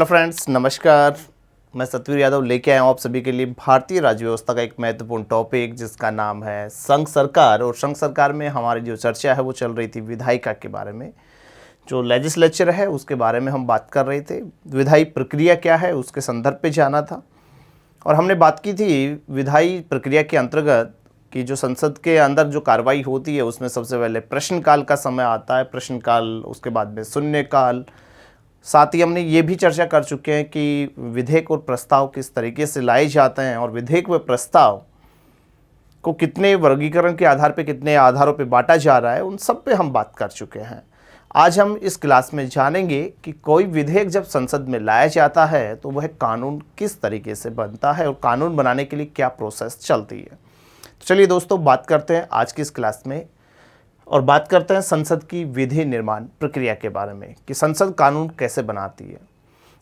Hello friends, नमस्कार। मैं सतवीर यादव लेके आया हूँ आप सभी के लिए भारतीय राज्य व्यवस्था का एक महत्वपूर्ण टॉपिक जिसका नाम है संघ सरकार। और संघ सरकार में हमारी जो चर्चा है वो चल रही थी विधायिका के बारे में। जो लेजिस्लेचर है उसके बारे में हम बात कर रहे थे। विधायी प्रक्रिया क्या है उसके संदर्भ पे जाना था। और हमने बात की थी विधायी प्रक्रिया के अंतर्गत कि जो संसद के अंदर जो कार्रवाई होती है उसमें सबसे पहले प्रश्नकाल का समय आता है। प्रश्नकाल, उसके बाद में शून्यकाल। साथ ही हमने ये भी चर्चा कर चुके हैं कि विधेयक और प्रस्ताव किस तरीके से लाए जाते हैं और विधेयक व प्रस्ताव को कितने वर्गीकरण के आधार पे, कितने आधारों पे बांटा जा रहा है, उन सब पे हम बात कर चुके हैं। आज हम इस क्लास में जानेंगे कि कोई विधेयक जब संसद में लाया जाता है तो वह कानून किस तरीके से बनता है और कानून बनाने के लिए क्या प्रोसेस चलती है। तो चलिए दोस्तों, बात करते हैं आज की इस क्लास में और बात करते हैं संसद की विधि निर्माण प्रक्रिया के बारे में कि संसद कानून कैसे बनाती है।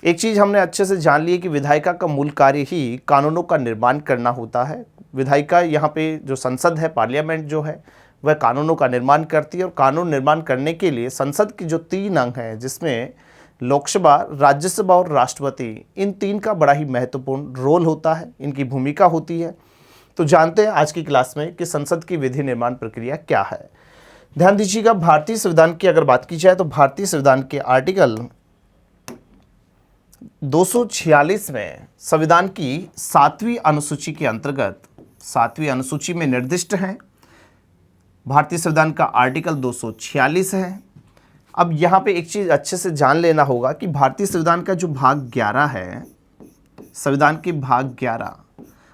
एक चीज़ हमने अच्छे से जान ली है कि विधायिका का मूल कार्य ही कानूनों का निर्माण करना होता है। विधायिका यहाँ पे जो संसद है, पार्लियामेंट जो है, वह कानूनों का निर्माण करती है। और कानून निर्माण करने के लिए संसद की जो 3 अंग हैं, जिसमें लोकसभा, राज्यसभा और राष्ट्रपति, इन 3 का बड़ा ही महत्वपूर्ण रोल होता है, इनकी भूमिका होती है। तो जानते हैं आज की क्लास में कि संसद की विधि निर्माण प्रक्रिया क्या है। ध्यान दीजिएगा, भारतीय संविधान की अगर बात की जाए तो भारतीय संविधान के आर्टिकल 246 में संविधान की 7वीं अनुसूची के अंतर्गत 7वीं अनुसूची में निर्दिष्ट है। भारतीय संविधान का आर्टिकल 246 है। अब यहाँ पे एक चीज़ अच्छे से जान लेना होगा कि भारतीय संविधान का जो भाग 11 है, संविधान के भाग 11,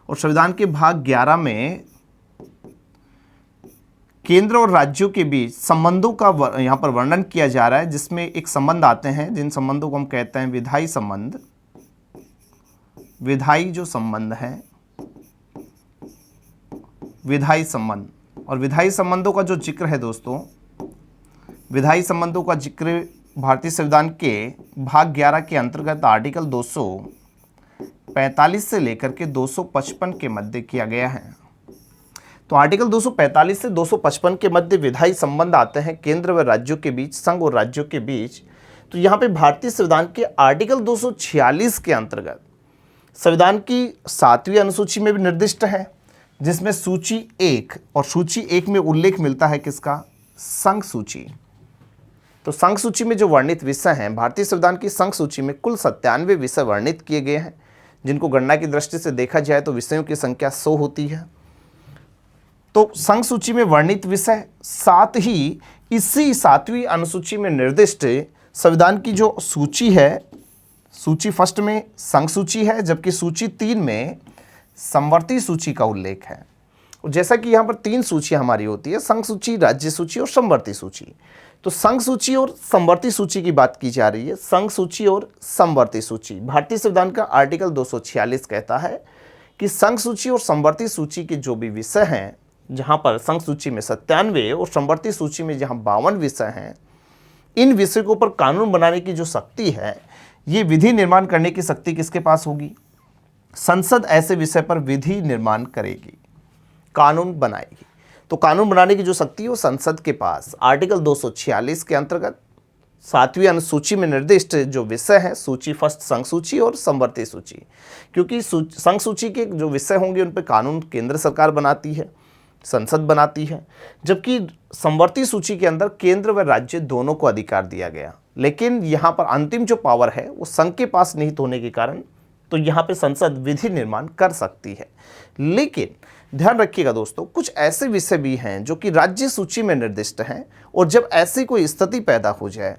और संविधान के भाग 11 में केंद्र और राज्यों के बीच संबंधों का यहाँ पर वर्णन किया जा रहा है, जिसमें एक संबंध आते हैं जिन संबंधों को हम कहते हैं विधायी संबंध। विधायी जो संबंध है, विधायी संबंध, और विधायी संबंधों का जो जिक्र है दोस्तों, विधायी संबंधों का जिक्र भारतीय संविधान के भाग 11 के अंतर्गत आर्टिकल 245 से लेकर के 255 के मध्य किया गया है। तो आर्टिकल 245 से 255 के मध्य विधायी संबंध आते हैं केंद्र व राज्यों के बीच, संघ और राज्यों के बीच। तो यहाँ पे भारतीय संविधान के आर्टिकल 246 के अंतर्गत संविधान की 7वीं अनुसूची में भी निर्दिष्ट है, जिसमें सूची 1, और सूची 1 में उल्लेख मिलता है किसका? संघ सूची। तो संघ सूची में जो वर्णित विषय हैं, भारतीय संविधान की संघ सूची में कुल 97 विषय वर्णित किए गए हैं, जिनको गणना की दृष्टि से देखा जाए तो विषयों की संख्या 100 होती है। तो संघ सूची में वर्णित विषय, साथ ही इसी 7वीं अनुसूची में निर्दिष्ट संविधान की जो सूची है, सूची फर्स्ट में संघ सूची है, जबकि सूची 3 में समवर्ती सूची का उल्लेख है। और जैसा कि यहाँ पर 3 सूचियाँ हमारी होती है, संघ सूची, राज्य सूची और समवर्ती सूची। तो संघ सूची और समवर्ती सूची की बात की जा रही है। संघ सूची और समवर्ती सूची, भारतीय संविधान का आर्टिकल 246 कहता है कि संघ सूची और समवर्ती सूची के जो भी विषय हैं, जहाँ पर संघ सूची में 97 और समवर्ती सूची में जहाँ 52 विषय हैं, इन विषयों के ऊपर कानून बनाने की जो शक्ति है, ये विधि निर्माण करने की शक्ति किसके पास होगी? संसद ऐसे विषय पर विधि निर्माण करेगी, कानून बनाएगी। तो कानून बनाने की जो शक्ति है वो संसद के पास आर्टिकल 246 के अंतर्गत 7वीं अनुसूची में निर्दिष्ट जो विषय है, सूची फर्स्ट संघ सूची और समवर्ती सूची, क्योंकि संघ सूची के जो विषय होंगे उन पर कानून केंद्र सरकार बनाती है, संसद बनाती है, जबकि समवर्ती सूची के अंदर केंद्र व राज्य दोनों को अधिकार दिया गया। लेकिन यहाँ पर अंतिम जो पावर है वो संघ के पास निहित होने के कारण तो यहाँ पे संसद विधि निर्माण कर सकती है। लेकिन ध्यान रखिएगा दोस्तों, कुछ ऐसे विषय भी हैं जो कि राज्य सूची में निर्दिष्ट हैं, और जब ऐसी कोई स्थिति पैदा हो जाए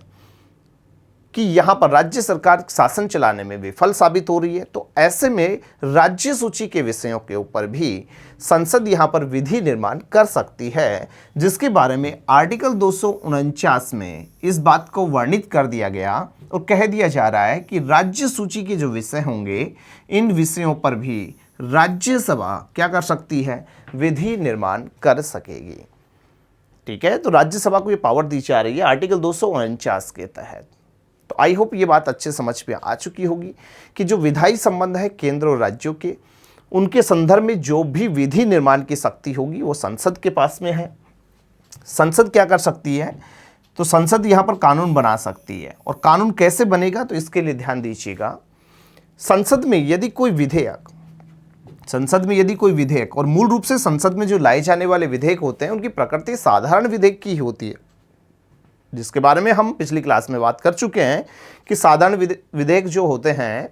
कि यहाँ पर राज्य सरकार शासन चलाने में विफल साबित हो रही है, तो ऐसे में राज्य सूची के विषयों के ऊपर भी संसद यहाँ पर विधि निर्माण कर सकती है, जिसके बारे में आर्टिकल 249 में इस बात को वर्णित कर दिया गया और कह दिया जा रहा है कि राज्य सूची के जो विषय होंगे, इन विषयों पर भी राज्यसभा क्या कर सकती है? विधि निर्माण कर सकेगी। ठीक है, तो राज्यसभा को ये पावर दी जा रही है आर्टिकल 249 के तहत। तो आई होप ये बात अच्छे समझ में आ चुकी होगी कि जो विधायी संबंध है केंद्र और राज्यों के, उनके संदर्भ में जो भी विधि निर्माण की शक्ति होगी वो संसद के पास में है। संसद क्या कर सकती है? तो संसद यहाँ पर कानून बना सकती है। और कानून कैसे बनेगा, तो इसके लिए ध्यान दीजिएगा। संसद में यदि कोई विधेयक, और मूल रूप से संसद में जो लाए जाने वाले विधेयक होते हैं उनकी प्रकृति साधारण विधेयक की ही होती है, जिसके बारे में हम पिछली क्लास में बात कर चुके हैं कि साधारण विधेयक जो होते हैं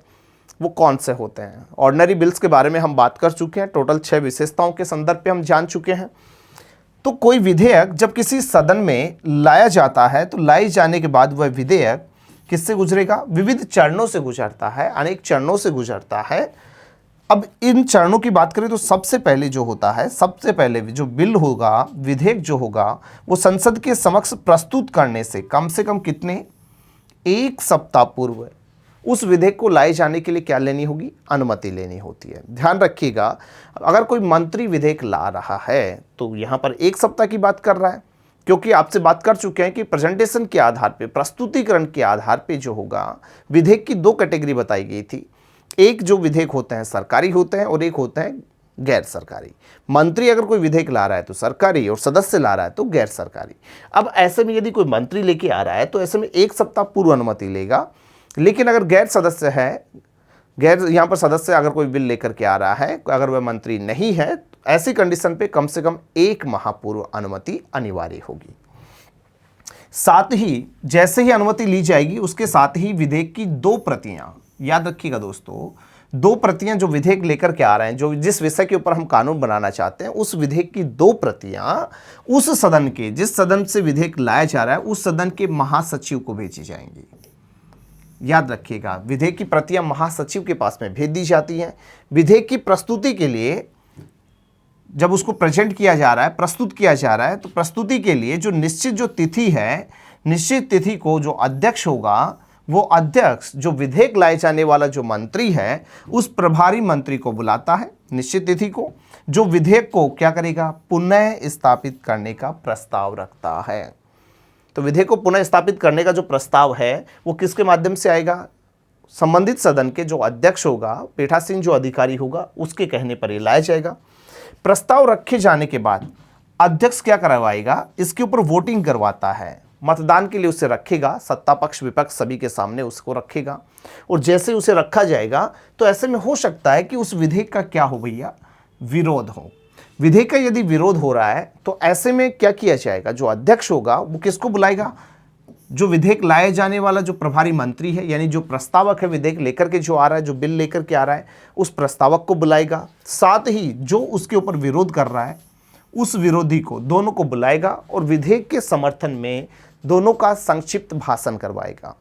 वो कौन से होते हैं। ऑर्डिनरी बिल्स के बारे में हम बात कर चुके हैं, टोटल 6 विशेषताओं के संदर्भ पे हम जान चुके हैं। तो कोई विधेयक जब किसी सदन में लाया जाता है तो लाए जाने के बाद वह विधेयक किससे गुजरेगा, विविध चरणों से गुजरता है, अनेक चरणों से गुजरता है। अब इन चरणों की बात करें तो सबसे पहले जो बिल होगा, विधेयक जो होगा, वो संसद के समक्ष प्रस्तुत करने से कम कितने 1 सप्ताह पूर्व उस विधेयक को लाए जाने के लिए क्या लेनी होगी, अनुमति लेनी होती है। ध्यान रखिएगा, अगर कोई मंत्री विधेयक ला रहा है तो यहाँ पर 1 सप्ताह की बात कर रहा है, क्योंकि आपसे बात कर चुके हैं कि प्रेजेंटेशन के आधार पे, प्रस्तुतिकरण के आधार पे जो होगा, विधेयक की 2 कैटेगरी बताई गई थी। एक जो विधेयक होते हैं सरकारी होते हैं और एक होते हैं गैर सरकारी। मंत्री अगर कोई विधेयक ला रहा है तो सरकारी, और सदस्य ला रहा है तो गैर सरकारी। अब ऐसे में यदि कोई मंत्री लेके आ रहा है तो ऐसे में 1 सप्ताह पूर्व अनुमति लेगा। लेकिन अगर गैर यहाँ पर सदस्य अगर कोई बिल लेकर के आ रहा है, अगर वह मंत्री नहीं है, तो ऐसी कंडीशन पे कम से कम 1 माह पूर्व अनुमति अनिवार्य होगी। साथ ही जैसे ही अनुमति ली जाएगी उसके साथ ही विधेयक की 2 प्रतियां, याद रखिएगा दोस्तों, 2 प्रतियां जो विधेयक लेकर के आ रहे हैं, जो जिस विषय के ऊपर हम कानून बनाना चाहते हैं, उस विधेयक की 2 प्रतियां उस सदन के, जिस सदन से विधेयक लाया जा रहा है, उस सदन के महासचिव को भेजी जाएंगी। याद रखिएगा, विधेयक की प्रतियां महासचिव के पास में भेज दी जाती हैं। विधेयक की प्रस्तुति के लिए जब उसको प्रेजेंट किया जा रहा है, प्रस्तुत किया जा रहा है, तो प्रस्तुति के लिए जो निश्चित तिथि है, निश्चित तिथि को जो अध्यक्ष होगा, वो अध्यक्ष जो विधेयक लाए जाने वाला जो मंत्री है, उस प्रभारी मंत्री को बुलाता है निश्चित तिथि को, जो विधेयक को क्या करेगा, पुनः स्थापित करने का प्रस्ताव रखता है। तो विधेयक को पुनः स्थापित करने का जो प्रस्ताव है वो किसके माध्यम से आएगा, संबंधित सदन के जो अध्यक्ष होगा, पीठासीन जो अधिकारी होगा, उसके कहने पर ये लाया जाएगा। प्रस्ताव रखे जाने के बाद अध्यक्ष क्या करवाएगा, इसके ऊपर वोटिंग करवाता है, मतदान के लिए उसे रखेगा, सत्ता पक्ष विपक्ष सभी के सामने उसको रखेगा। और जैसे उसे रखा जाएगा तो ऐसे में हो सकता है कि उस विधेयक का क्या हो भैया, विरोध हो। विधेयक का यदि विरोध हो रहा है तो ऐसे में क्या किया जाएगा, जो अध्यक्ष होगा वो किसको बुलाएगा, जो विधेयक लाए जाने वाला जो प्रभारी मंत्री है, यानी जो प्रस्तावक है, विधेयक लेकर के जो आ रहा है, जो बिल लेकर के आ रहा है, उस प्रस्तावक को बुलाएगा। साथ ही जो उसके ऊपर विरोध कर रहा है उस विरोधी को, दोनों को बुलाएगा और विधेयक के समर्थन में दोनों का संक्षिप्त भाषण करवाएगा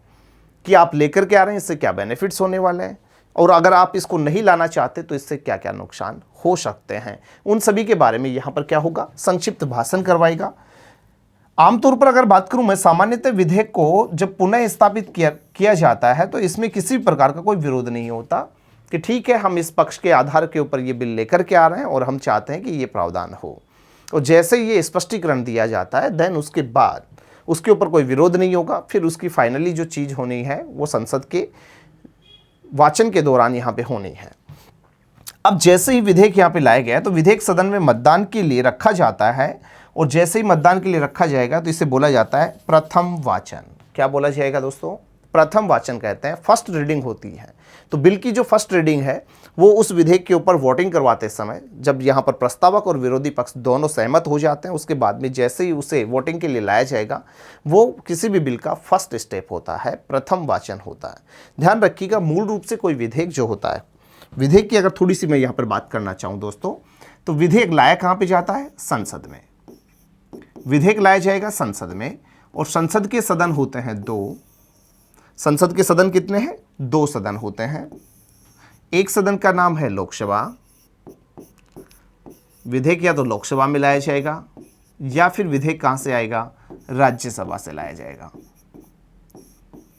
कि आप लेकर के आ रहे हैं, इससे क्या बेनिफिट्स होने वाले हैं, और अगर आप इसको नहीं लाना चाहते तो इससे क्या क्या नुकसान हो सकते हैं, उन सभी के बारे में यहाँ पर क्या होगा, संक्षिप्त भाषण करवाएगा। आमतौर पर अगर बात करूं मैं, सामान्यतः विधेयक को जब पुनः स्थापित किया जाता है तो इसमें किसी भी प्रकार का कोई विरोध नहीं होता कि ठीक है, हम इस पक्ष के आधार के ऊपर ये बिल लेकर के आ रहे हैं और हम चाहते हैं कि ये प्रावधान हो। और जैसे ये स्पष्टीकरण दिया जाता है, देन उसके बाद उसके ऊपर कोई विरोध नहीं होगा। फिर उसकी फाइनली जो चीज़ होनी है वो संसद के वाचन के दौरान यहाँ पे होनी है। अब जैसे ही विधेयक यहाँ पे लाया गया तो विधेयक सदन में मतदान के लिए रखा जाता है, और जैसे ही मतदान के लिए रखा जाएगा तो इसे बोला जाता है प्रथम वाचन। क्या बोला जाएगा दोस्तों, प्रथम वाचन कहते हैं, फर्स्ट रीडिंग होती है। तो बिल की जो फर्स्ट रीडिंग है वो उस विधेयक के ऊपर वोटिंग करवाते समय, जब यहाँ पर प्रस्तावक और विरोधी पक्ष दोनों सहमत हो जाते हैं, उसके बाद में जैसे ही उसे वोटिंग के लिए लाया जाएगा, वो किसी भी बिल का फर्स्ट स्टेप होता है, प्रथम वाचन होता है। ध्यान रखिएगा, मूल रूप से कोई विधेयक जो होता है, विधेयक की अगर थोड़ी सी मैं यहाँ पर बात करना चाहूँ दोस्तों, तो विधेयक लाया कहाँ पर जाता है, संसद में। विधेयक लाया जाएगा संसद में, और संसद के सदन होते हैं 2। संसद के सदन कितने हैं, 2 सदन होते हैं। एक सदन का नाम है लोकसभा। विधेयक या तो लोकसभा में लाया जाएगा या फिर विधेयक कहां से आएगा, राज्यसभा से लाया जाएगा।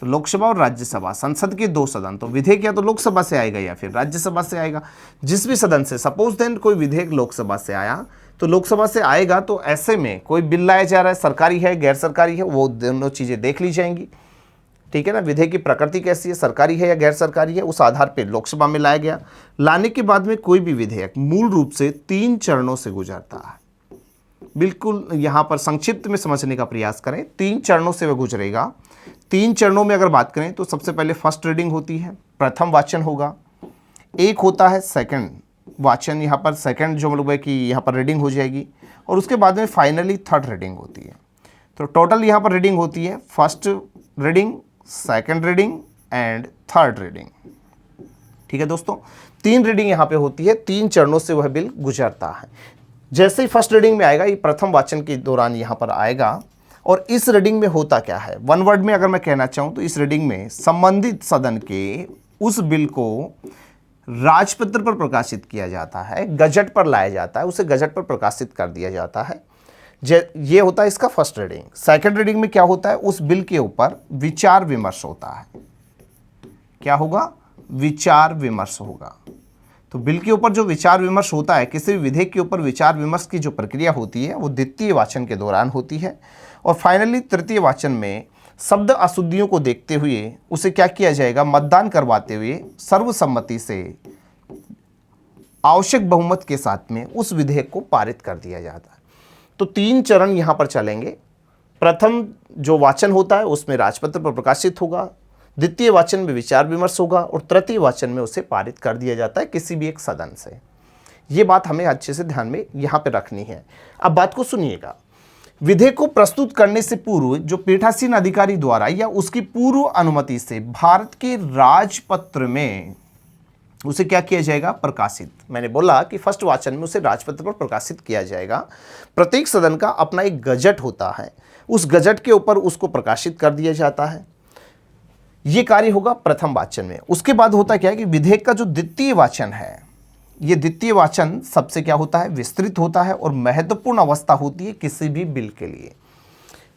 तो लोकसभा और राज्यसभा, संसद के 2 सदन, तो विधेयक या तो लोकसभा से आएगा या फिर राज्यसभा से आएगा। जिस भी सदन से, सपोज देन कोई विधेयक लोकसभा से आया तो लोकसभा से आएगा, तो ऐसे में कोई बिल लाया जा रहा है, सरकारी है गैर सरकारी है, वो दोनों चीज़ें देख ली जाएंगी। ठीक है ना, विधेयक की प्रकृति कैसी है, सरकारी है या गैर सरकारी है, उस आधार पर लोकसभा में लाया गया। लाने के बाद में कोई भी विधेयक मूल रूप से 3 चरणों से गुजरता है। बिल्कुल यहाँ पर संक्षिप्त में समझने का प्रयास करें। 3 चरणों से वह गुजरेगा। 3 चरणों में अगर बात करें तो सबसे पहले फर्स्ट रीडिंग होती है, प्रथम वाचन होगा। एक होता है सेकंड वाचन, यहाँ पर सेकंड जो मतलब है कि यहाँ पर रीडिंग हो जाएगी, और उसके बाद में फाइनली थर्ड रीडिंग होती है। तो टोटल यहाँ पर रीडिंग होती है first reading, second reading and third reading. ठीक है दोस्तों, 3 रीडिंग यहाँ पे होती है, 3 चरणों से वह बिल गुजरता है। जैसे ही फर्स्ट रीडिंग में आएगा, ये प्रथम वाचन के दौरान यहाँ पर आएगा। और इस रीडिंग में होता क्या है, वन वर्ड में अगर मैं कहना चाहूँ तो इस रीडिंग में संबंधित सदन के उस बिल को राजपत्र पर प्रकाशित किया जाता है, गजट पर लाया जाता है, उसे गजट पर प्रकाशित कर दिया जाता है। ये होता है इसका फर्स्ट रीडिंग। सेकंड रीडिंग में क्या होता है, उस बिल के ऊपर विचार विमर्श होता है। क्या होगा, विचार विमर्श होगा। तो बिल के ऊपर जो विचार विमर्श होता है, किसी भी विधेयक के ऊपर विचार विमर्श की जो प्रक्रिया होती है वो द्वितीय वाचन के दौरान होती है। और फाइनली तृतीय वाचन में शब्द अशुद्धियों को देखते हुए उसे क्या किया जाएगा, मतदान करवाते हुए सर्वसम्मति से आवश्यक बहुमत के साथ में उस विधेयक को पारित कर दिया जाता है। तो 3 चरण यहाँ पर चलेंगे। प्रथम जो वाचन होता है उसमें राजपत्र पर प्रकाशित होगा, द्वितीय वाचन में विचार विमर्श होगा, और तृतीय वाचन में उसे पारित कर दिया जाता है किसी भी एक सदन से। ये बात हमें अच्छे से ध्यान में यहाँ पे रखनी है। अब बात को सुनिएगा। विधेयक को प्रस्तुत करने से पूर्व जो पीठासीन अधिकारी द्वारा या उसकी पूर्व अनुमति से भारत के राजपत्र में उसे क्या किया जाएगा, प्रकाशित। मैंने बोला कि फर्स्ट वाचन में उसे राजपत्र पर प्रकाशित किया जाएगा। प्रत्येक सदन का अपना एक गजट होता है, उस गजट के ऊपर उसको प्रकाशित कर दिया जाता है। ये कार्य होगा प्रथम वाचन में। उसके बाद होता क्या है कि विधेयक का जो द्वितीय वाचन है, ये द्वितीय वाचन सबसे क्या होता है, विस्तृत होता है और महत्वपूर्ण अवस्था होती है किसी भी बिल के लिए।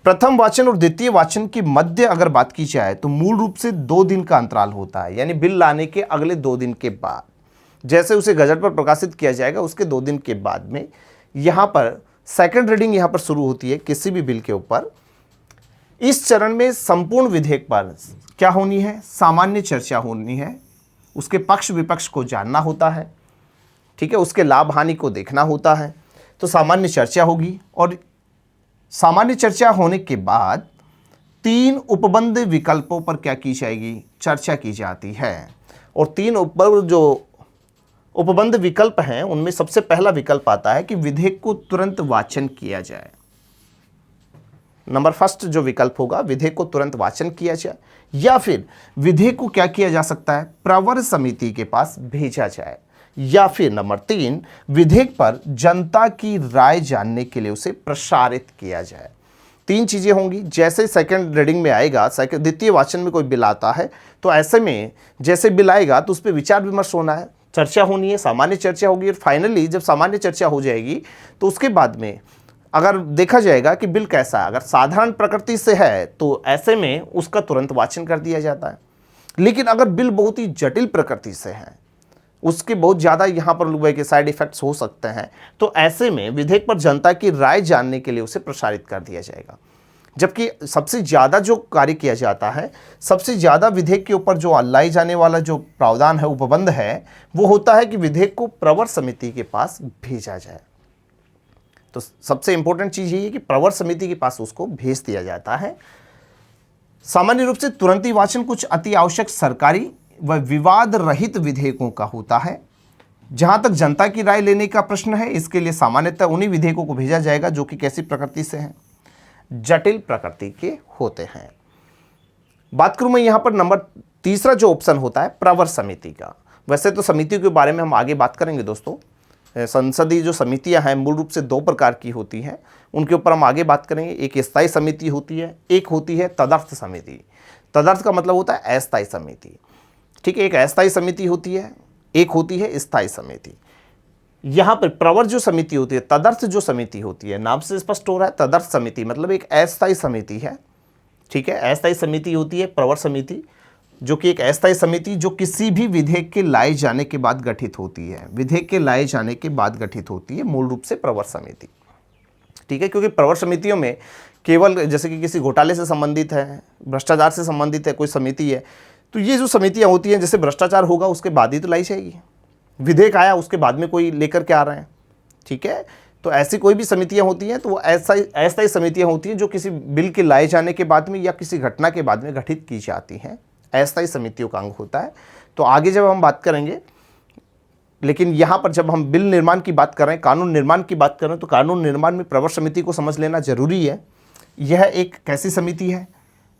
प्रथम वाचन और द्वितीय वाचन की मध्य अगर बात की जाए तो मूल रूप से 2 दिन का अंतराल होता है, यानी बिल लाने के अगले 2 दिन के बाद, जैसे उसे गजट पर प्रकाशित किया जाएगा उसके 2 दिन के बाद में यहाँ पर सेकंड रीडिंग यहाँ पर शुरू होती है किसी भी बिल के ऊपर। इस चरण में संपूर्ण विधेयक पर क्या होनी है, सामान्य चर्चा होनी है। उसके पक्ष विपक्ष को जानना होता है, ठीक है, उसके लाभ हानि को देखना होता है। तो सामान्य चर्चा होगी, और सामान्य चर्चा होने के बाद 3 उपबंध विकल्पों पर क्या की जाएगी, चर्चा की जाती है। और 3 जो उपबंध विकल्प हैं उनमें सबसे पहला विकल्प आता है कि विधेयक को तुरंत वाचन किया जाए। नंबर फर्स्ट जो विकल्प होगा, विधेयक को तुरंत वाचन किया जाए, या फिर विधेयक को क्या किया जा सकता है, प्रवर समिति के पास भेजा जाए, या फिर नंबर 3 विधेयक पर जनता की राय जानने के लिए उसे प्रसारित किया जाए। 3 चीजें होंगी। जैसे सेकंड रीडिंग में आएगा, द्वितीय वाचन में कोई बिल आता है तो ऐसे में जैसे बिल आएगा तो उस पर विचार विमर्श होना है, चर्चा होनी है, सामान्य चर्चा होगी, और फाइनली जब सामान्य चर्चा हो जाएगी तो उसके बाद में अगर देखा जाएगा कि बिल कैसा है, अगर साधारण प्रकृति से है तो ऐसे में उसका तुरंत वाचन कर दिया जाता है। लेकिन अगर बिल बहुत ही जटिल प्रकृति से है, उसके बहुत ज़्यादा यहाँ पर लोगों के साइड इफेक्ट्स हो सकते हैं, तो ऐसे में विधेयक पर जनता की राय जानने के लिए उसे प्रसारित कर दिया जाएगा। जबकि सबसे ज़्यादा जो कार्य किया जाता है, सबसे ज़्यादा विधेयक के ऊपर जो लाई जाने वाला जो प्रावधान है, उपबंध है, वो होता है कि विधेयक को प्रवर समिति के पास भेजा जाए। तो सबसे इंपॉर्टेंट चीज़ ये है कि प्रवर समिति के पास उसको भेज दिया जाता है। सामान्य रूप से तुरंती वाचन कुछ अति आवश्यक सरकारी व विवाद रहित विधेयकों का होता है। जहां तक जनता की राय लेने का प्रश्न है, इसके लिए सामान्यतः उन्हीं विधेयकों को भेजा जाएगा जो कि कैसी प्रकृति से हैं, जटिल प्रकृति के होते हैं। बात करूं मैं यहां पर नंबर तीसरा जो ऑप्शन होता है प्रवर समिति का। वैसे तो समितियों के बारे में हम आगे बात करेंगे दोस्तों। संसदीय जो समितियां हैं मूल रूप से 2 प्रकार की होती हैं, उनके ऊपर हम आगे बात करेंगे। एक स्थायी समिति होती है, एक होती है तदर्थ समिति। तदर्थ का मतलब होता है अस्थायी समिति, ठीक है। एक अस्थायी समिति होती है, एक होती है स्थायी समिति। यहाँ पर प्रवर जो समिति होती है, तदर्थ जो समिति होती है, नाम से स्पष्ट हो रहा है, तदर्थ समिति मतलब एक अस्थायी समिति है, ठीक है। अस्थायी समिति होती है प्रवर समिति, जो कि एक अस्थायी समिति जो किसी भी विधेयक के लाए जाने के बाद गठित होती है, विधेयक के लाए जाने के बाद गठित होती है मूल रूप से प्रवर समिति, ठीक है। क्योंकि प्रवर समितियों में केवल जैसे कि किसी घोटाले से संबंधित है, भ्रष्टाचार से संबंधित है कोई समिति है, तो ये जो समितियां होती हैं, जैसे भ्रष्टाचार होगा उसके बाद ही तो लाई जाएगी, विधेयक आया उसके बाद में कोई लेकर के आ रहे हैं, ठीक है। तो ऐसी कोई भी समितियां होती हैं तो वो अस्थायी समितियां होती हैं जो किसी बिल के लाए जाने के बाद में या किसी घटना के बाद में गठित की जाती हैं, अस्थायी समितियों का अंग होता है। तो आगे जब हम बात करेंगे, लेकिन यहाँ पर जब हम बिल निर्माण की बात कर रहे हैं, कानून निर्माण की बात कर रहे हैं, तो कानून निर्माण में प्रवर समिति को समझ लेना जरूरी है। यह एक कैसी समिति है?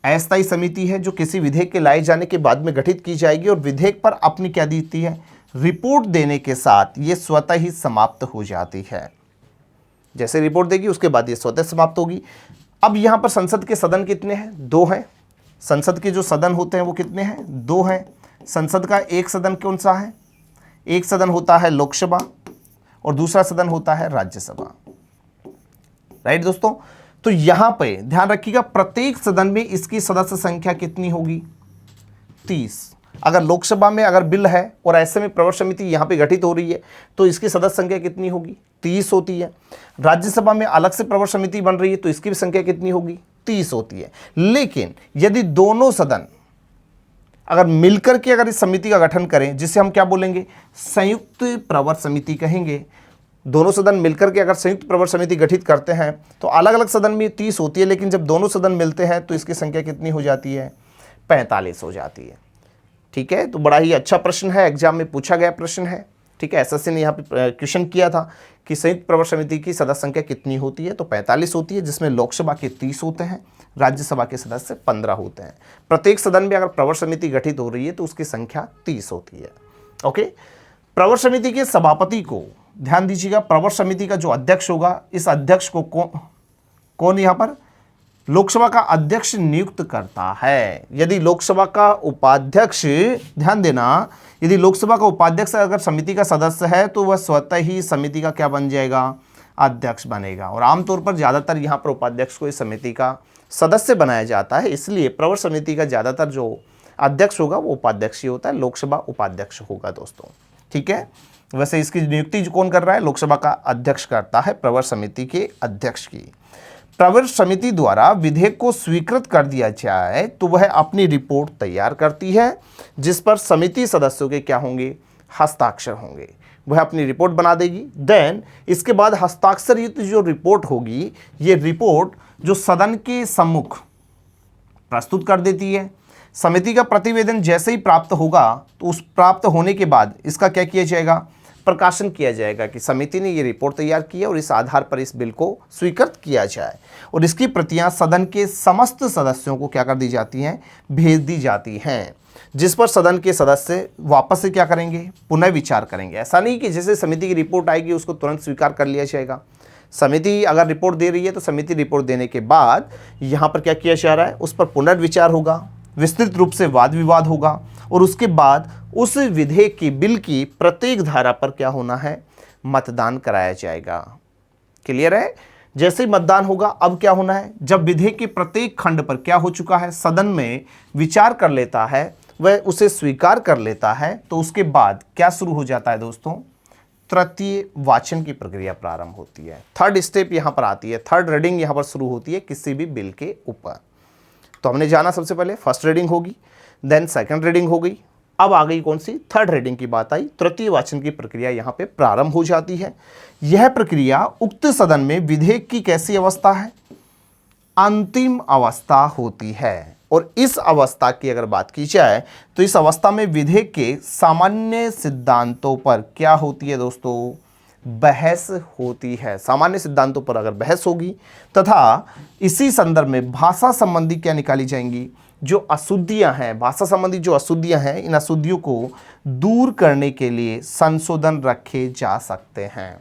अस्थायी समिति है जो किसी विधेयक के लाए जाने के बाद में गठित की जाएगी और विधेयक पर अपनी क्या देती है, रिपोर्ट देने के साथ ये स्वतः ही समाप्त हो जाती है। जैसे रिपोर्ट देगी उसके बाद ये स्वतः समाप्त होगी। अब यहाँ पर संसद के सदन कितने हैं? 2 हैं। संसद के जो सदन होते हैं वो कितने हैं? 2 हैं। संसद का एक सदन कौन सा है? एक सदन होता है लोकसभा और दूसरा सदन होता है राज्यसभा। राइट दोस्तों, तो यहां पे ध्यान रखिएगा, प्रत्येक सदन में इसकी सदस्य संख्या कितनी होगी? 30। अगर लोकसभा में अगर बिल है और ऐसे में प्रवर समिति यहां पे गठित हो रही है तो इसकी सदस्य संख्या कितनी होगी? 30 होती है। राज्यसभा में अलग से प्रवर समिति बन रही है तो इसकी भी संख्या कितनी होगी? 30 होती है। लेकिन यदि दोनों सदन अगर मिलकर के अगर इस समिति का गठन करें, जिसे हम क्या बोलेंगे, संयुक्त प्रवर समिति कहेंगे, दोनों सदन मिलकर के अगर संयुक्त प्रवर समिति गठित करते हैं तो अलग अलग सदन में 30 होती है, लेकिन जब दोनों सदन मिलते हैं तो इसकी संख्या कितनी हो जाती है? 45 हो जाती है। ठीक है, तो बड़ा ही अच्छा प्रश्न है, एग्जाम में पूछा गया प्रश्न है। ठीक है, एसएससी ने यहाँ पे क्वेश्चन किया था कि संयुक्त प्रवर समिति की सदस्य संख्या कितनी होती है, तो 45 होती है, जिसमें लोकसभा के 30 होते हैं, राज्यसभा के सदस्य 15 होते हैं। प्रत्येक सदन में अगर प्रवर समिति गठित हो रही है तो उसकी संख्या 30 होती है। ओके, प्रवर समिति के सभापति को ध्यान दीजिएगा, प्रवर समिति का जो अध्यक्ष होगा, इस अध्यक्ष को कौन यहाँ पर लोकसभा का अध्यक्ष नियुक्त करता है। यदि लोकसभा का उपाध्यक्ष, ध्यान देना, यदि लोकसभा का उपाध्यक्ष अगर समिति का सदस्य है तो वह स्वतः ही समिति का क्या बन जाएगा? अध्यक्ष बनेगा। और आमतौर पर ज़्यादातर यहाँ पर उपाध्यक्ष को इस समिति का सदस्य बनाया जाता है, इसलिए प्रवर समिति का ज़्यादातर जो अध्यक्ष होगा वो उपाध्यक्ष ही होता है, लोकसभा उपाध्यक्ष होगा दोस्तों। ठीक है, वैसे इसकी नियुक्ति कौन कर रहा है? लोकसभा का अध्यक्ष करता है प्रवर समिति के अध्यक्ष की। प्रवर समिति द्वारा विधेयक को स्वीकृत कर दिया जाए तो वह अपनी रिपोर्ट तैयार करती है, जिस पर समिति सदस्यों के क्या होंगे? हस्ताक्षर होंगे। वह अपनी रिपोर्ट बना देगी। देन इसके बाद हस्ताक्षरित जो रिपोर्ट होगी, ये रिपोर्ट जो सदन के सम्मुख प्रस्तुत कर देती है। समिति का प्रतिवेदन जैसे ही प्राप्त होगा तो उस प्राप्त होने के बाद इसका क्या किया जाएगा? प्रकाशन किया जाएगा कि समिति ने ये रिपोर्ट तैयार की है और इस आधार पर इस बिल को स्वीकृत किया जाए, और इसकी प्रतियां सदन के समस्त सदस्यों को क्या कर दी जाती हैं? भेज दी जाती हैं, जिस पर सदन के सदस्य वापस से क्या करेंगे? पुनः विचार करेंगे। ऐसा नहीं कि जैसे समिति की रिपोर्ट आएगी उसको तुरंत स्वीकार कर लिया जाएगा। समिति अगर रिपोर्ट दे रही है तो समिति रिपोर्ट देने के बाद यहाँ पर क्या किया जा रहा है? उस पर पुनर्विचार होगा, विस्तृत रूप से वाद विवाद होगा, और उसके बाद उस विधेयक की, बिल की प्रत्येक धारा पर क्या होना है? मतदान कराया जाएगा। क्लियर है? जैसे ही मतदान होगा, अब क्या होना है? जब विधेयक के प्रत्येक खंड पर क्या हो चुका है? सदन में विचार कर लेता है, वह उसे स्वीकार कर लेता है, तो उसके बाद क्या शुरू हो जाता है दोस्तों? तृतीय वाचन की प्रक्रिया प्रारंभ होती है। थर्ड स्टेप यहाँ पर आती है, थर्ड रीडिंग यहाँ पर शुरू होती है किसी भी बिल के ऊपर। तो हमने जाना सबसे पहले फर्स्ट रीडिंग होगी, देन सेकंड रीडिंग हो गई, अब आ गई कौन सी? थर्ड रीडिंग की बात आई। तृतीय वाचन की प्रक्रिया यहाँ पे प्रारंभ हो जाती है। यह प्रक्रिया उक्त सदन में विधेयक की कैसी अवस्था है? अंतिम अवस्था होती है। और इस अवस्था की अगर बात की जाए तो इस अवस्था में विधेयक के सामान्य सिद्धांतों पर क्या होती है दोस्तों? बहस होती है। सामान्य सिद्धांतों पर अगर बहस होगी तथा इसी संदर्भ में भाषा संबंधी क्या निकाली जाएंगी? जो अशुद्धियां हैं, भाषा संबंधी जो अशुद्धियां हैं, इन अशुद्धियों को दूर करने के लिए संशोधन रखे जा सकते हैं।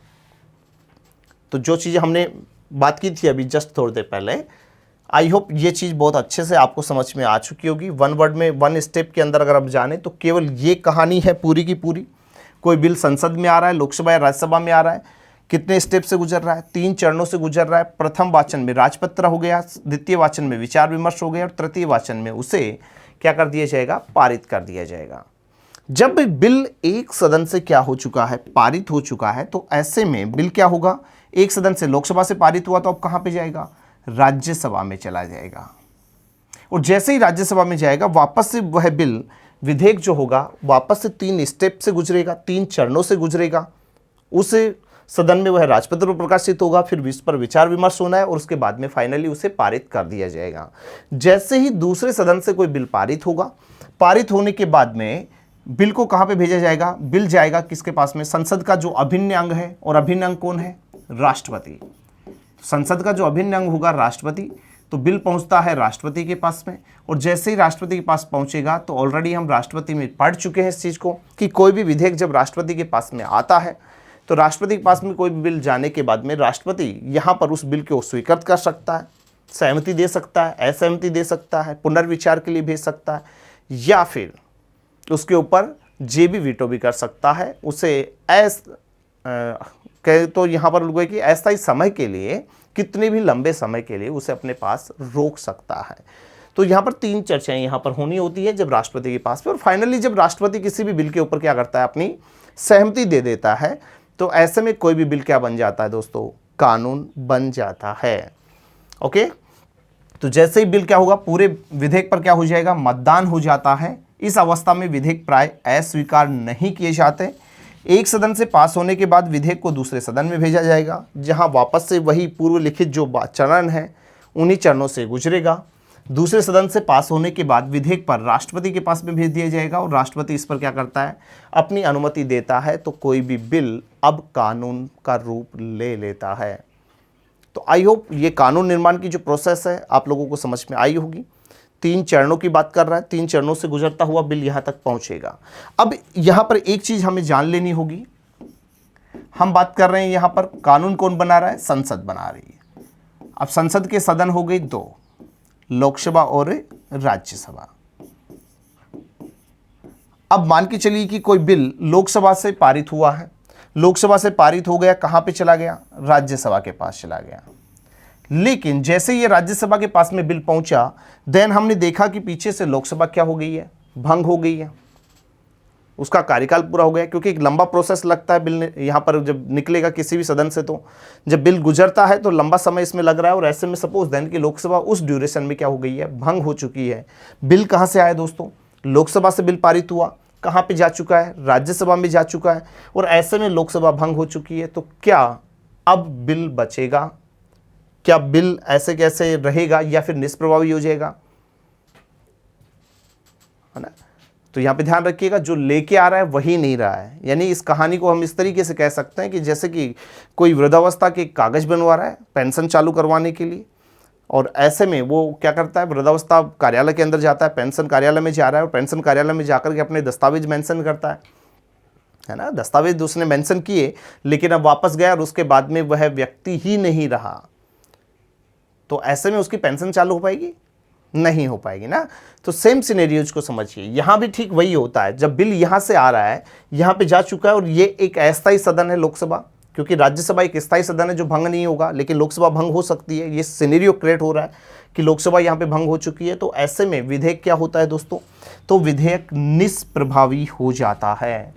तो जो चीज़ें हमने बात की थी अभी जस्ट थोड़ी देर पहले, आई होप ये चीज़ बहुत अच्छे से आपको समझ में आ चुकी होगी। वन वर्ड में, वन स्टेप के अंदर अगर आप जाने तो केवल ये कहानी है पूरी की पूरी। कोई बिल संसद में आ रहा है, लोकसभा या राज्यसभा में आ रहा है, कितने स्टेप से गुजर रहा है? 3 चरणों से गुजर रहा है। प्रथम वाचन में राजपत्र हो गया, द्वितीय वाचन में विचार विमर्श हो गया, और तृतीय वाचन में उसे क्या कर दिया जाएगा? पारित कर दिया जाएगा। जब बिल एक सदन से क्या हो चुका है? पारित हो चुका है, तो ऐसे में बिल क्या होगा? एक सदन से लोकसभा से पारित हुआ तो अब कहाँ पे जाएगा? राज्यसभा में चला जाएगा। और जैसे ही राज्यसभा में जाएगा, वापस से वह बिल, विधेयक जो होगा, वापस से 3 स्टेप से गुजरेगा, 3 चरणों से गुजरेगा। उस सदन में वह राष्ट्रपति पर प्रकाशित होगा, फिर इस पर विचार विमर्श होना है और उसके बाद में फाइनली उसे पारित कर दिया जाएगा। जैसे ही दूसरे सदन से कोई बिल पारित होगा, पारित होने के बाद में बिल को कहाँ पे भेजा जाएगा? बिल जाएगा किसके पास में? संसद का जो अभिन्न अंग है, और अभिन्न अंग कौन है? राष्ट्रपति। संसद का जो अभिन्न अंग होगा राष्ट्रपति, तो बिल पहुंचता है राष्ट्रपति के पास में, और जैसे ही राष्ट्रपति के पास पहुंचेगा, तो ऑलरेडी हम राष्ट्रपति में पढ़ चुके हैं इस चीज़ को कि कोई भी विधेयक जब राष्ट्रपति के पास में आता है, तो राष्ट्रपति के पास में कोई भी बिल जाने के बाद में राष्ट्रपति यहाँ पर उस बिल को स्वीकृत कर सकता है, सहमति दे सकता है, असहमति दे सकता है, पुनर्विचार के लिए भेज सकता है, या फिर उसके ऊपर जे भी वीटो भी कर सकता है। उसे तो यहाँ पर लोग कि अस्थायी समय के लिए, कितने भी लंबे समय के लिए उसे अपने पास रोक सकता है। तो यहाँ पर 3 चर्चाएं यहाँ पर होनी होती है जब राष्ट्रपति के पास में, और फाइनली जब राष्ट्रपति किसी भी बिल के ऊपर क्या करता है? अपनी सहमति दे देता है। तो ऐसे में कोई भी बिल क्या बन जाता है दोस्तों? कानून बन जाता है। ओके, तो जैसे ही बिल क्या होगा, पूरे विधेयक पर क्या हो जाएगा? मतदान हो जाता है। इस अवस्था में विधेयक प्राय अस्वीकार नहीं किए जाते। एक सदन से पास होने के बाद विधेयक को दूसरे सदन में भेजा जाएगा, जहां वापस से वही पूर्व लिखित जो चरण है उन्हीं चरणों से गुजरेगा। दूसरे सदन से पास होने के बाद विधेयक पर राष्ट्रपति के पास में भेज दिया जाएगा, और राष्ट्रपति इस पर क्या करता है? अपनी अनुमति देता है। तो कोई भी बिल अब कानून का रूप ले लेता है। तो आई होप ये कानून निर्माण की जो प्रोसेस है आप लोगों को समझ में आई होगी। 3 चरणों की बात कर रहा है, 3 चरणों से गुजरता हुआ बिल यहाँ तक पहुँचेगा। अब यहाँ पर एक चीज़ हमें जान लेनी होगी, हम बात कर रहे हैं यहाँ पर कानून कौन बना रहा है? संसद बना रही है। अब संसद के सदन हो गई 2, लोकसभा और राज्यसभा। अब मान के चलिए कि कोई बिल लोकसभा से पारित हुआ है, लोकसभा से पारित हो गया, कहाँ पे चला गया? राज्यसभा के पास चला गया। लेकिन जैसे ये राज्यसभा के पास में बिल पहुंचा, देन हमने देखा कि पीछे से लोकसभा क्या हो गई है? भंग हो गई है, उसका कार्यकाल पूरा हो गया। क्योंकि एक लंबा प्रोसेस लगता है बिल यहाँ पर जब निकलेगा किसी भी सदन से, तो जब बिल गुजरता है तो लंबा समय इसमें लग रहा है। और ऐसे में सपोज देन कि लोकसभा उस ड्यूरेशन में क्या हो गई है? भंग हो चुकी है। बिल कहाँ से आया दोस्तों? लोकसभा से बिल पारित हुआ, कहाँ पे जा चुका है? राज्यसभा में जा चुका है। और ऐसे में लोकसभा भंग हो चुकी है, तो क्या अब बिल बचेगा? क्या बिल ऐसे कैसे रहेगा या फिर निष्प्रभावी हो जाएगा? है ना? तो यहाँ पे ध्यान रखिएगा, जो लेके आ रहा है वही नहीं रहा है। यानी इस कहानी को हम इस तरीके से कह सकते हैं कि जैसे कि कोई वृद्धावस्था के कागज बनवा रहा है पेंशन चालू करवाने के लिए, और ऐसे में वो क्या करता है? वृद्धावस्था कार्यालय के अंदर जाता है, पेंशन कार्यालय में जा रहा है, और पेंशन कार्यालय में जाकर के अपने दस्तावेज मेंशन करता है ना? दस्तावेज उसने मेंशन किए, लेकिन अब वापस गया और उसके बाद में वह व्यक्ति ही नहीं रहा, तो ऐसे में उसकी पेंशन चालू हो पाएगी? नहीं हो पाएगी ना। तो सेम सिनेरियोज को समझिए, यहाँ भी ठीक वही होता है। जब बिल यहाँ से आ रहा है, यहाँ पे जा चुका है, और ये एक अस्थायी सदन है लोकसभा, क्योंकि राज्यसभा एक स्थायी सदन है जो भंग नहीं होगा, लेकिन लोकसभा भंग हो सकती है। ये सिनेरियो क्रिएट हो रहा है कि लोकसभा यहाँ पे भंग हो चुकी है। तो ऐसे में विधेयक क्या होता है दोस्तों? तो विधेयक निष्प्रभावी हो जाता है।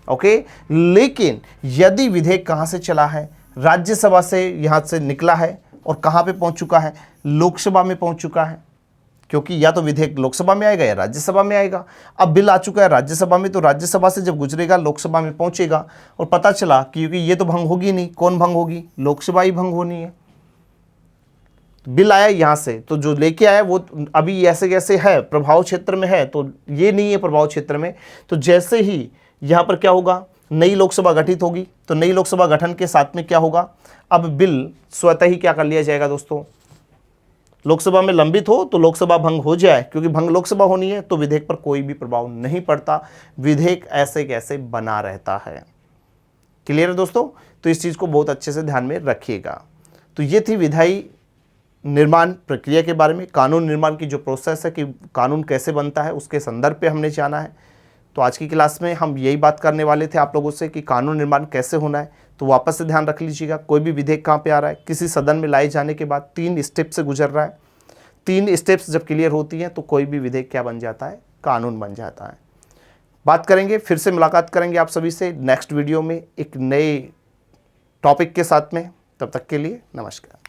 ओके, लेकिन यदि विधेयक कहाँ से चला है? राज्यसभा से यहाँ से निकला है, और कहाँ पे पहुँच चुका है? लोकसभा में पहुँच चुका है। क्योंकि या तो विधेयक लोकसभा में आएगा या राज्यसभा में आएगा। अब बिल आ चुका है राज्यसभा में, तो राज्यसभा से जब गुजरेगा लोकसभा में पहुंचेगा, और पता चला क्योंकि ये तो भंग होगी नहीं, कौन भंग होगी? लोकसभा ही भंग होनी है। बिल आया यहाँ से, तो जो लेके आया वो अभी ऐसे कैसे है? प्रभाव क्षेत्र में है, तो ये नहीं है प्रभाव क्षेत्र में। तो जैसे ही यहाँ पर क्या होगा? नई लोकसभा गठित होगी, तो नई लोकसभा गठन के साथ में क्या होगा? अब बिल स्वतः ही क्या कर लिया जाएगा दोस्तों? लोकसभा में लंबित हो तो लोकसभा भंग हो जाए, क्योंकि भंग लोकसभा होनी है, तो विधेयक पर कोई भी प्रभाव नहीं पड़ता। विधेयक ऐसे कैसे बना रहता है। क्लियर है दोस्तों? तो इस चीज़ को बहुत अच्छे से ध्यान में रखिएगा। तो ये थी विधायी निर्माण प्रक्रिया के बारे में, कानून निर्माण की जो प्रोसेस है कि कानून कैसे बनता है, उसके संदर्भ पे हमने जाना है। तो आज की क्लास में हम यही बात करने वाले थे आप लोगों से कि कानून निर्माण कैसे होना है। तो वापस से ध्यान रख लीजिएगा, कोई भी विधेयक कहाँ पे आ रहा है? किसी सदन में लाए जाने के बाद 3 स्टेप से गुजर रहा है। 3 स्टेप्स जब क्लियर होती हैं तो कोई भी विधेयक क्या बन जाता है? कानून बन जाता है। बात करेंगे, फिर से मुलाकात करेंगे आप सभी से नेक्स्ट वीडियो में एक नए टॉपिक के साथ में। तब तक के लिए नमस्कार।